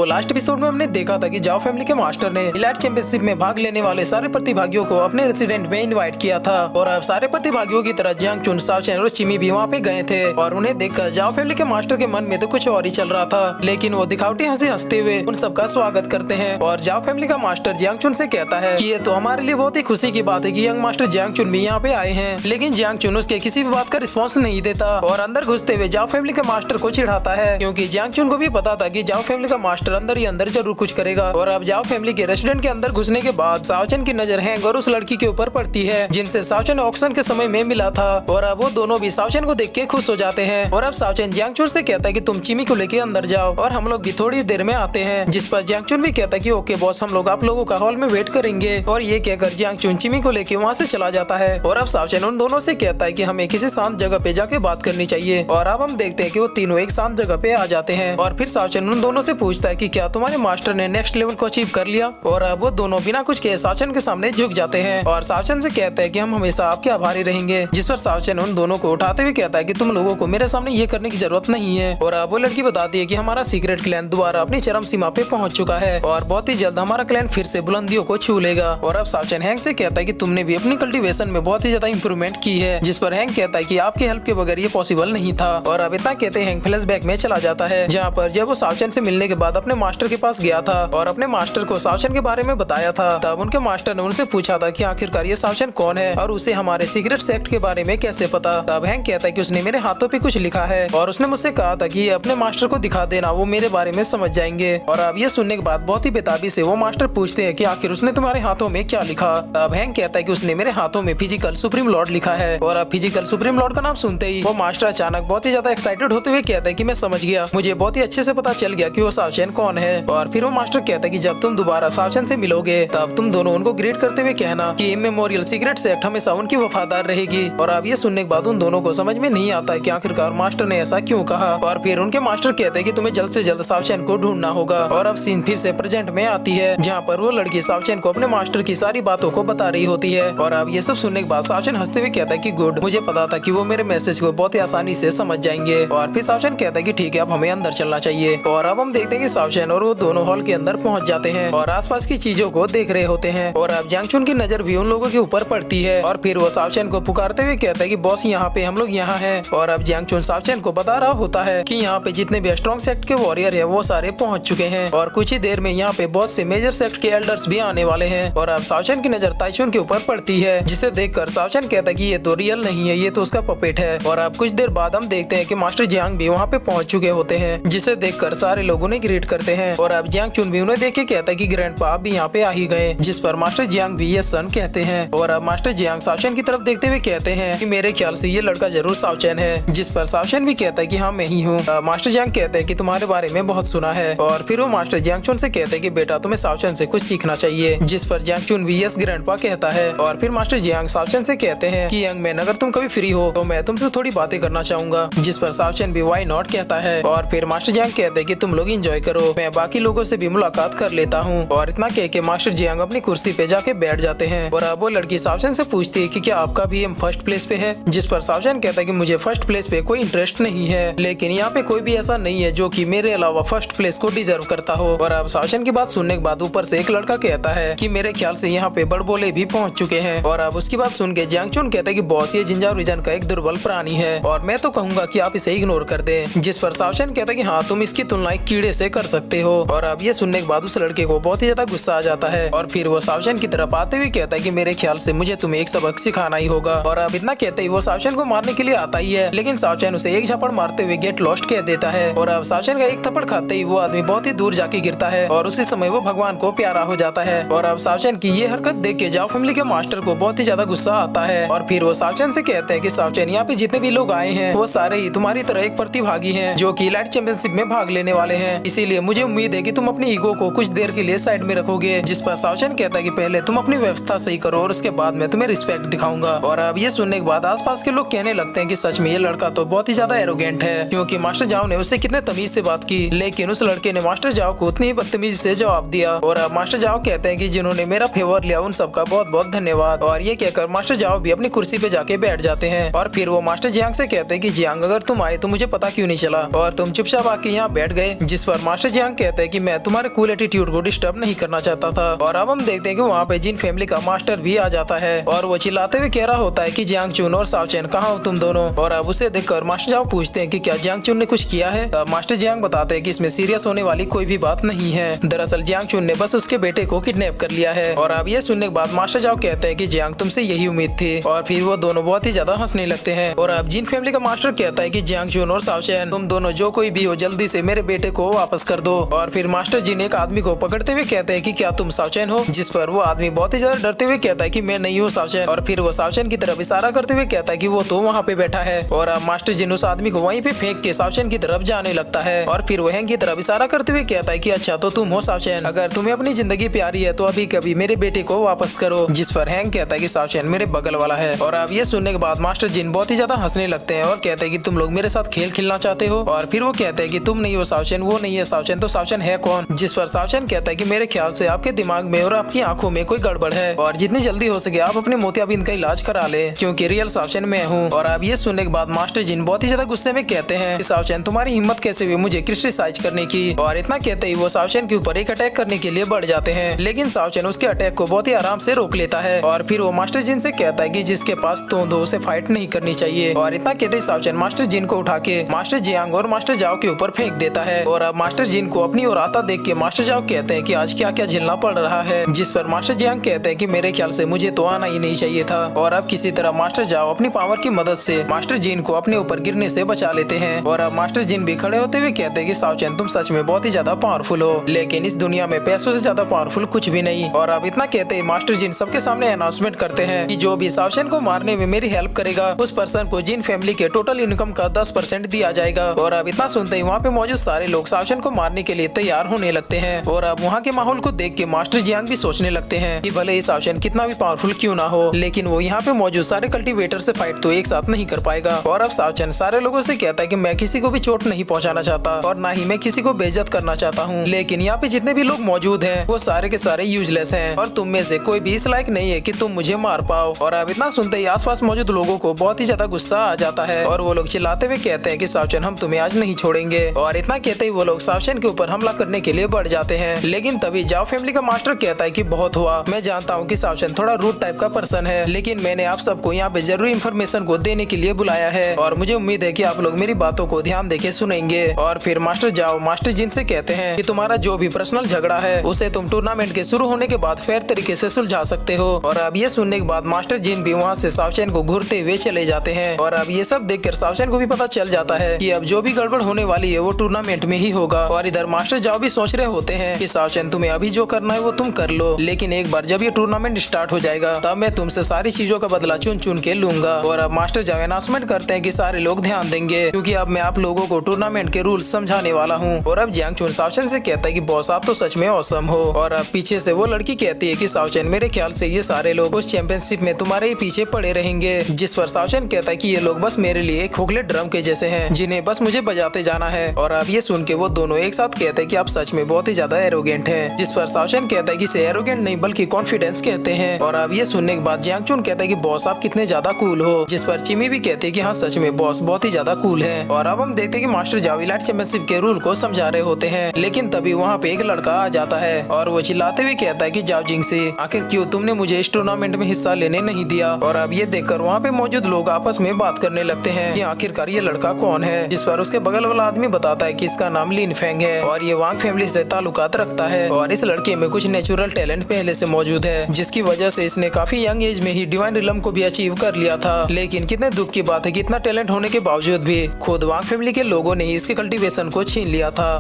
Last episode में हमने देखा था कि जाओ फैमिली के मास्टर ने इलाइट चैंपियनशिप में भाग लेने वाले सारे प्रतिभागियों को अपने रेसिडेंट में इनवाइट किया था और अब सारे प्रतिभागियों की तरह जियांग चुन, साओ चैन और चिमी भी वहाँ पे गए थे और उन्हें देखकर जाओ फैमिली के मास्टर के मन में तो कुछ और ही चल रहा था, लेकिन वो दिखावटी हंसी हंसते हुए उन सबका स्वागत करते हैं और जाओ फैमिली का मास्टर जियांग चुन से कहता है कि ये तो हमारे लिए बहुत ही खुशी की बात है कि यंग मास्टर जियांग चुन भी यहाँ पे आए हैं। लेकिन जियांग चुन उसके किसी भी बात का रिस्पॉन्स नहीं देता और अंदर घुसते हुए जाओ फैमिली के मास्टर को चिढ़ाता है, क्योंकि जियांग चुन को भी पता था कि जाओ फैमिली का मास्टर अंदर ही अंदर जरूर कुछ करेगा। और अब जाओ फैमिली के रेस्टोरेंट के अंदर घुसने के बाद साओ चैन की नजर हैंग और उस लड़की के ऊपर पड़ती है जिनसे साओ चैन ऑक्शन के समय में मिला था और अब वो दोनों भी साओ चैन को देख के खुश हो जाते हैं। और अब साओ चैन जियांग चुन से कहता है कि तुम चिमी को लेके अंदर जाओ और हम लोग भी थोड़ी देर में आते हैं, जिस पर जियांग चुन भी कहता है कि ओके बॉस, हम लोग आप लोगों का हॉल में वेट करेंगे। और ये कहकर जियांग चुन चिमी को लेके वहाँ से चला जाता है और अब साओ चैन उन दोनों से कहता है कि हमें किसी शांत जगह पे जाके बात करनी चाहिए। और अब हम देखते हैं कि वो तीनों एक शांत जगह पे आ जाते हैं और फिर साओ चैन उन दोनों से पूछता है कि क्या तुम्हारे मास्टर ने नेक्स्ट लेवल को अचीव कर लिया। और अब वो दोनों बिना कुछ कहे साओ चैन के सामने झुक जाते हैं और साओ चैन से कहते हैं कि हम हमेशा आपके आभारी रहेंगे, जिस पर साओ चैन उन दोनों को उठाते हुए कहता है कि तुम लोगों को मेरे सामने ये करने की जरूरत नहीं है। और अब वो लड़की बताती है कि हमारा सीक्रेट क्लैन दोबारा अपनी चरम सीमा पे पहुंच चुका है और बहुत ही जल्द हमारा क्लैन फिर से बुलंदियों को छू लेगा। और अब साओ चैन हैंग से कहता है कि तुमने भी अपनी कल्टीवेशन में बहुत ही ज्यादा इंप्रूवमेंट की है, जिस पर हैंग कहता है कि आपके हेल्प के बगैर ये पॉसिबल नहीं था। और अब इतना कहते हैंग फ्लैशबैक में चला जाता है, जहाँ पर जब वो साओ चैन से मिलने के बाद अपने मास्टर के पास गया था और अपने मास्टर को साओ चैन के बारे में बताया था, तब उनके मास्टर ने उनसे पूछा था कि आखिरकार ये साओ चैन कौन है और उसे हमारे सीक्रेट सेक्ट के बारे में कैसे पता। तब हैंग कहता है कि उसने मेरे हाथों पे कुछ लिखा है और उसने मुझसे कहा था कि अपने मास्टर को दिखा देना, वो मेरे बारे में समझ जाएंगे। और अब ये सुनने के बाद बहुत ही बेताबी से वो मास्टर पूछते हैं कि आखिर उसने तुम्हारे हाथों में क्या लिखा। तब हैंग कहता है कि उसने मेरे हाथों में फिजिकल सुप्रीम लॉर्ड लिखा है। और अब फिजिकल सुप्रीम लॉर्ड का नाम सुनते ही वो मास्टर अचानक बहुत ही ज्यादा एक्साइटेड होते हुए कहता है कि मैं समझ गया, मुझे बहुत ही अच्छे से पता चल गया कि वो साओ चैन कौन है। और फिर वो मास्टर कहता है कि जब तुम दोबारा साओ चैन से मिलोगे तब तुम दोनों उनको ग्रीट करते हुए कहना कि इमेमोरियल सीक्रेट सेक्ट हमेशा उनकी वफादार रहेगी। और अब ये सुनने के बाद उन दोनों को समझ में नहीं आता है कि आखिरकार मास्टर ने ऐसा क्यों कहा। और फिर उनके मास्टर कहते हैं कि तुम्हें जल्द से जल्द साओ चैन को ढूंढना होगा। और अब सीन फिर से प्रेजेंट में आती है, जहाँ पर वो लड़की साओ चैन को अपने मास्टर की सारी बातों को बता रही होती है। और अब ये सब सुनने के बाद साओ चैन हंसते हुए कहता है कि गुड, मुझे पता था कि वो मेरे मैसेज को बहुत ही आसानी से समझ जाएंगे। और फिर साओ चैन कहता है कि ठीक है, अब हमें अंदर चलना चाहिए। और अब हम देखते हैं कि साओ चैन और वो दोनों हॉल के अंदर पहुंच जाते हैं और आसपास की चीजों को देख रहे होते हैं। और अब जियांग चुन की नजर भी उन लोगों के ऊपर पड़ती है और फिर वो साओ चैन को पुकारते हुए कहता है कि बॉस, यहाँ पे हम लोग यहाँ हैं। और अब जियांग चुन साओ चैन को बता रहा होता है कि यहाँ पे जितने भी स्ट्रॉन्ग सेक्ट के वॉरियर है वो सारे पहुंच चुके हैं और कुछ ही देर में यहाँ पे बहुत से मेजर सेक्ट के एल्डर्स भी आने वाले हैं। और अब साओ चैन की नजर ताइचुन के ऊपर पड़ती है, जिसे देखकर साओ चैन कहता है कि ये तो रियल नहीं है, ये तो उसका पपेट है। और अब कुछ देर बाद हम देखते हैं कि मास्टर जियांग भी वहाँ पे पहुंच चुके होते हैं, जिसे देखकर सारे लोग उन्हें ग्रीट करते हैं। और अब जियांग चुन भी उन्हें देख के कहता है कि ग्रैंडपा आप भी यहाँ पे आ ही गए, जिस पर मास्टर जियांग भी ये सन कहते हैं। और अब मास्टर जियांग साओ चैन की तरफ देखते हुए कहते हैं कि मेरे ख्याल से ये लड़का जरूर साओ चैन है, जिस पर साओ चैन भी कहता है कि हाँ मैं ही हूँ। मास्टर जियांग कहते हैं कि तुम्हारे बारे में बहुत सुना है। और फिर वो मास्टर जियांग चुन से कहते हैं कि बेटा तुम्हें साओ चैन से कुछ सीखना चाहिए, जिस पर जियांग चुन भी यस ग्रैंडपा कहता है। और फिर मास्टर जियांग साओ चैन से कहते हैं कि यंग मैन, अगर तुम कभी फ्री हो तो मैं तुमसे थोड़ी बातें करना चाहूंगा, जिस पर साओ चैन भी व्हाई नॉट कहता है। और फिर मास्टर जियांग कहते हैं कि तुम लोग एंजॉय करो, मैं बाकी लोगों से भी मुलाकात कर लेता हूँ। और इतना कह के मास्टर जियांग अपनी कुर्सी पे जाके बैठ जाते हैं। और अब वो लड़की साओ चैन से पूछती है कि क्या आपका भी एम फर्स्ट प्लेस पे है, जिस पर साओ चैन कहता है कि मुझे फर्स्ट प्लेस पे कोई इंटरेस्ट नहीं है, लेकिन यहाँ पे कोई भी ऐसा नहीं है जो कि मेरे अलावा फर्स्ट प्लेस को डिजर्व करता हो। और अब साओ चैन की बात सुनने के बाद ऊपर से एक लड़का कहता है कि मेरे ख्याल से यहाँ पे बड़बोले भी पहुंच चुके हैं। और अब उसकी बात सुन के जियांग चुन कहता है कि बॉस, ये जिंजाओ रीजन का एक दुर्बल प्राणी है और मैं तो कहूंगा कि आप इसे इग्नोर कर दें, जिस पर साओ चैन कहता है कि हाँ तुम इसकी तुलना एक कीड़े से कर सकते हो। और अब ये सुनने के बाद उस लड़के को बहुत ही ज्यादा गुस्सा आ जाता है और फिर वो साओ चैन की तरफ आते हुए कहता है कि मेरे ख्याल से मुझे तुम्हें एक सबक सिखाना ही होगा। और अब इतना कहते ही वो साओ चैन को मारने के लिए आता ही है, लेकिन साओ चैन उसे एक झपड़ मारते हुए गेट लॉस्ट कह देता है। और अब साओ चैन का एक थप्पड़ खाते ही वो आदमी बहुत ही दूर जाके गिरता है और उसी समय वो भगवान को प्यारा हो जाता है। और अब साओ चैन की ये हरकत देख के जाओ फैमिली के मास्टर को बहुत ही ज्यादा गुस्सा आता है और फिर वो साओ चैन से कहते हैं कि साओ चैन, यहाँ पे जितने भी लोग आए हैं वो सारे ही तुम्हारी तरह एक प्रतिभागी हैं जो कि इलाइट चैंपियनशिप में भाग लेने वाले हैं, इसीलिए मुझे उम्मीद है कि तुम अपनी ईगो को कुछ देर के लिए साइड में रखोगे। जिस पर साओ चैन कहता है कि पहले तुम अपनी व्यवस्था सही करो और उसके बाद मैं तुम्हें रिस्पेक्ट दिखाऊंगा। और अब ये सुनने के बाद आसपास के लोग कहने लगते हैं कि सच में ये लड़का तो बहुत ही ज्यादा एरोगेंट है, क्योंकि मास्टर जाओ ने उससे कितने तमीज से बात की, लेकिन उस लड़के ने मास्टर जाओ को उतनी ही बदतमीजी से जवाब दिया। और अब मास्टर जाओ कहते हैं कि जिन्होंने मेरा फेवर लिया उन सबका बहुत बहुत धन्यवाद। और ये कहकर मास्टर जाओ भी अपनी कुर्सी पे जाके बैठ जाते हैं। और फिर वो मास्टर जियांग से कहते हैं कि जियांग, अगर तुम आए तो मुझे पता क्यों नहीं चला और तुम चुपचाप आके यहाँ बैठ गए। जिस पर मास्टर जियांग कहते हैं कि मैं तुम्हारे कूल एटीट्यूड को डिस्टर्ब नहीं करना चाहता था। और अब हम देखते हैं कि वहाँ पे जिन फैमिली का मास्टर भी आ जाता है और वो चिल्लाते हुए कह रहा होता है कि जियांग चुन और साओ चैन कहाँ हो तुम दोनों। और अब उसे देखकर मास्टर जाओ पूछते हैं कि क्या जियांग चुन ने कुछ किया है। तब मास्टर जियांग बताते हैं कि इसमें सीरियस होने वाली कोई भी बात नहीं है, दरअसल जियांग चुन ने बस उसके बेटे को किडनैप कर लिया है। और अब ये सुनने के बाद मास्टर जाओ कहते हैं कि जियांग तुमसे यही उम्मीद थी। और फिर वो दोनों बहुत ही ज्यादा हंसने लगते हैं। और अब जिन फैमिली का मास्टर कहता है कि जियांग चुन और साओ चैन तुम दोनों जो कोई भी हो जल्दी से मेरे बेटे को वापस कर दो। और फिर मास्टर जिन एक आदमी को पकड़ते हुए कहते हैं कि क्या तुम साओ चैन हो, जिस पर वो आदमी बहुत ही ज्यादा डरते हुए कहता है कि मैं नहीं हूँ साओ चैन। और फिर वो साओ चैन की तरफ इशारा करते हुए कहता है कि वो तो वहाँ पे बैठा है। और अब मास्टर जिन उस आदमी को वहीं पे फेंक के साओ चैन की तरफ जाने लगता है। और फिर वो हैंग की तरफ इशारा करते हुए कहता है कि अच्छा तो तुम हो साओ चैन, अगर तुम्हें अपनी जिंदगी प्यारी है तो अभी कभी मेरे बेटे को वापस करो। जिस पर हैंग कहता है कि साओ चैन मेरे बगल वाला है। और अब ये सुनने के बाद मास्टर जिन बहुत ही ज्यादा हंसने लगते हैं और कहते हैं कि तुम लोग मेरे साथ खेल खेलना चाहते हो। और फिर वो कहते हैं कि तुम नहीं हो साओ चैन, वो नहीं है साओ चैन, तो साओ चैन है कौन। जिस पर साओ चैन कहता है कि मेरे ख्याल से आपके दिमाग में और आपकी आंखों में कोई गड़बड़ है और जितनी जल्दी हो सके आप अपने मोतियाबिंद का इलाज करा ले, क्योंकि रियल साओ चैन मैं हूँ। और अब ये सुनने के बाद मास्टर जिन बहुत ही ज्यादा गुस्से में कहते हैं कि साओ चैन तुम्हारी हिम्मत कैसे हुई मुझे क्रिटिसाइज करने की। और इतना कहते ही वो साओ चैन के ऊपर एक अटैक करने के लिए बढ़ जाते हैं, लेकिन साओ चैन उसके अटैक को बहुत ही आराम से रोक लेता है। और फिर वो मास्टर जिन से कहता है कि जिसके पास तोंद हो उसे फाइट नहीं करनी चाहिए। और इतना कहते ही साओ चैन मास्टर जिन को उठा के मास्टर जियांग और मास्टर जाओ के ऊपर फेंक देता है। और अब मास्टर जिन को अपनी ओर आता देख के मास्टर जाओ कहते हैं कि आज क्या क्या झेलना पड़ रहा है। जिस पर मास्टर जियांग कहते हैं कि मेरे ख्याल से मुझे तो आना ही नहीं चाहिए था। और अब किसी तरह मास्टर जाओ अपनी पावर की मदद से मास्टर जिन को अपने ऊपर गिरने से बचा लेते हैं। और अब मास्टर जिन भी खड़े होते हुए कहते हैं कि साओ चैन तुम सच में बहुत ही ज्यादा पावरफुल हो, लेकिन इस दुनिया में पैसों से ज्यादा पावरफुल कुछ भी नहीं। और अब इतना कहते ही मास्टर जिन सबके सामने अनाउंसमेंट करते हैं कि जो भी साओ चैन को मारने में मेरी हेल्प करेगा उस पर्सन को जिन फैमिली के टोटल इनकम का 10% दिया जाएगा। और अब इतना सुनते ही वहाँ पे मौजूद सारे लोग साओ चैन को मारने के लिए तैयार होने लगते हैं। और अब वहाँ के माहौल को देख के मास्टर जियांग भी सोचने लगते हैं कि भले ही साओ चैन कितना भी पावरफुल क्यों ना हो, लेकिन वो यहाँ पे मौजूद सारे कल्टीवेटर से फाइट तो एक साथ नहीं कर पाएगा। और अब साओ चैन सारे लोगों से कहता है कि मैं किसी को भी चोट नहीं पहुँचाना चाहता और ना ही मैं किसी को बेइज्जत करना चाहता हूँ, लेकिन यहाँ पे जितने भी लोग मौजूद हैं वो सारे के सारे यूजलेस हैं और तुम में से कोई भी इस लायक नहीं है कि तुम मुझे मार पाओ। और अब इतना सुनते ही आसपास मौजूद लोगों को बहुत ही ज्यादा गुस्सा आ जाता है और वो लोग चिल्लाते हुए कहते हैं कि साओ चैन हम तुम्हें आज नहीं छोड़ेंगे। और इतना कहते ही वो लोग साओ चैन के ऊपर हमला करने के लिए बढ़ जाते हैं, लेकिन तभी जाओ फैमिली का मास्टर कहता है कि बहुत हुआ, मैं जानता हूँ कि साओ चैन थोड़ा रूड टाइप का पर्सन है, लेकिन मैंने आप सबको यहाँ पे जरूरी इन्फॉर्मेशन को देने के लिए बुलाया है और मुझे उम्मीद है कि आप लोग मेरी बातों को ध्यान देके सुनेंगे। और फिर मास्टर जाओ मास्टर जिन से कहते हैं कि तुम्हारा जो भी पर्सनल झगड़ा है उसे तुम टूर्नामेंट के शुरू होने के बाद फेयर तरीके से सुलझा सकते हो। और अब ये सुनने के बाद मास्टर जिन भी वहाँ से साओ चैन को घूरते हुए चले जाते हैं। और अब ये सब देखकर साओ चैन को भी पता चल जाता है कि अब जो भी गड़बड़ होने वाली है वो टूर्नामेंट में ही होगा। और इधर मास्टर जाओ भी सोच रहे होते हैं कि साओ चैन तुम्हें अभी जो करना है वो तुम कर लो, लेकिन एक बार जब ये टूर्नामेंट स्टार्ट हो जाएगा तब मैं तुमसे सारी चीजों का बदला चुन चुन के लूंगा। और अब मास्टर जाओ अनाउंसमेंट करते हैं कि सारे लोग ध्यान देंगे क्योंकि अब मैं आप लोगों को टूर्नामेंट के रूल्स समझाने वाला हूँ। और अब जियांग चुन साओ चैन से कहता है कि बॉस आप तो सच में औसम हो। और अब पीछे से वो लड़की कहती है कि साओ चैन मेरे ख्याल से ये सारे लोग उस चैंपियनशिप में तुम्हारे ही पीछे पड़े रहेंगे। जिस पर साओ चैन कहता है कि ये लोग बस मेरे लिए खोखले ड्रम के जैसे हैं जिन्हें बस मुझे बजाते जाना है। और अब ये सुन के वो दोनों एक साथ कहते हैं कि आप सच में बहुत ही ज्यादा एरोगेंट हैं। जिस पर साओ चैन कहता है कि इसे एरोगेंट नहीं बल्कि कॉन्फिडेंस कहते हैं। और अब ये सुनने के बाद जियांग चुन कहता है कि बॉस आप कितने ज्यादा कूल हो। जिस पर चिमी भी कहती है कि हाँ सच में बॉस बहुत ही ज्यादा कूल है। और अब हम देखते हैं कि मास्टर जाओ इलाइट चैंपियनशिप के रूल को समझा रहे होते हैं, लेकिन तभी वहाँ पे एक लड़का आ जाता है और वो चिल्लाते हुए कहता है कि जाओ जिंग से आखिर क्यों तुमने मुझे इस टूर्नामेंट में हिस्सा लेने नहीं दिया। और अब ये देखकर वहाँ पे मौजूद लोग आपस में बात करने लगते हैं कि आखिरकार ये लड़का कौन है। जिस पर उसके बगल वाला आदमी बताता है कि इसका नाम लिन फेंग है और ये वांग फैमिली से ताल्लुकात रखता है और इस लड़के में कुछ नेचुरल टैलेंट पहले से मौजूद है, जिसकी वजह से इसने काफी यंग एज में ही डिवाइन रिलम को भी अचीव कर लिया था। लेकिन कितने दुख की बात है कि इतना टैलेंट होने के बावजूद भी खुद वांग फैमिली के लोगों ने इसके कल्टीवेशन को छीन लिया था।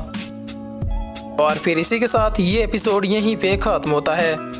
और फिर इसी के साथ ये एपिसोड यहीं पे खत्म होता है।